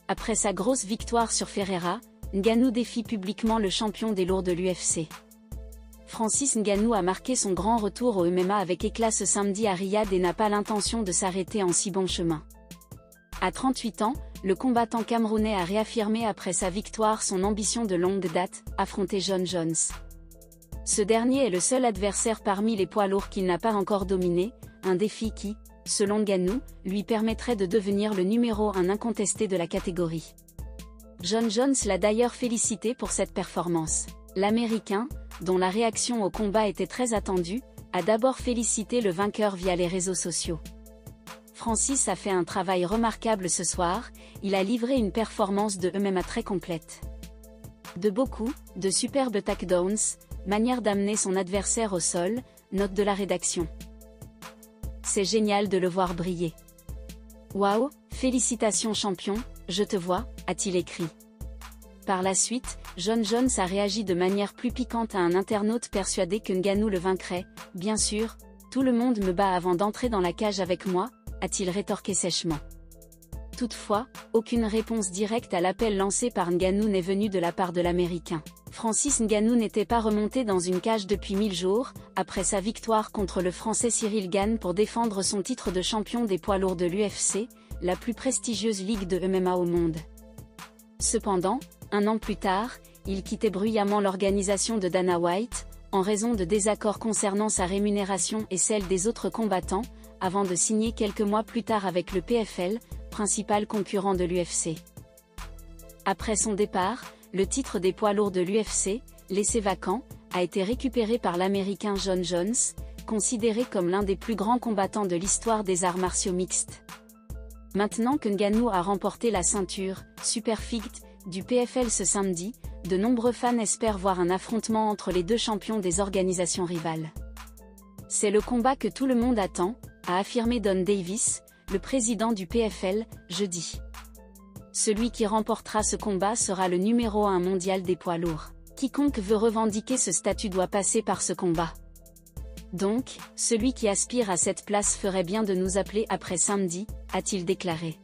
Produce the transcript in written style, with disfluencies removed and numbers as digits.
Après sa grosse victoire sur Ferreira, Ngannou défie publiquement le champion des lourds de l'UFC. Francis Ngannou a marqué son grand retour au MMA avec éclat ce samedi à Riyad et n'a pas l'intention de s'arrêter en si bon chemin. À 38 ans, le combattant camerounais a réaffirmé après sa victoire son ambition de longue date, affronter Jon Jones. Ce dernier est le seul adversaire parmi les poids lourds qu'il n'a pas encore dominé, un défi qui, selon Ngannou, lui permettrait de devenir le numéro 1 incontesté de la catégorie. Jon Jones l'a d'ailleurs félicité pour cette performance. L'Américain, dont la réaction au combat était très attendue, a d'abord félicité le vainqueur via les réseaux sociaux. Francis a fait un travail remarquable ce soir, il a livré une performance de MMA très complète. De beaux coups, de superbes takedowns, manière d'amener son adversaire au sol, note de la rédaction. C'est génial de le voir briller. Waouh, félicitations champion, je te vois, a-t-il écrit. Par la suite, Jon Jones a réagi de manière plus piquante à un internaute persuadé que Ngannou le vaincrait. Bien sûr, tout le monde me bat avant d'entrer dans la cage avec moi, a-t-il rétorqué sèchement. Toutefois, aucune réponse directe à l'appel lancé par Ngannou n'est venue de la part de l'Américain. Francis Ngannou n'était pas remonté dans une cage depuis 1000 jours, après sa victoire contre le Français Cyril Gane pour défendre son titre de champion des poids lourds de l'UFC, la plus prestigieuse ligue de MMA au monde. Cependant, un an plus tard, il quittait bruyamment l'organisation de Dana White, en raison de désaccords concernant sa rémunération et celle des autres combattants, avant de signer quelques mois plus tard avec le PFL, principal concurrent de l'UFC. Après son départ, le titre des poids lourds de l'UFC, laissé vacant, a été récupéré par l'Américain Jon Jones, considéré comme l'un des plus grands combattants de l'histoire des arts martiaux mixtes. Maintenant que Ngannou a remporté la ceinture Super Fight du PFL ce samedi, de nombreux fans espèrent voir un affrontement entre les deux champions des organisations rivales. C'est le combat que tout le monde attend, a affirmé Don Davis, le président du PFL, jeudi. Celui qui remportera ce combat sera le numéro 1 mondial des poids lourds. Quiconque veut revendiquer ce statut doit passer par ce combat. Donc, celui qui aspire à cette place ferait bien de nous appeler après samedi, a-t-il déclaré.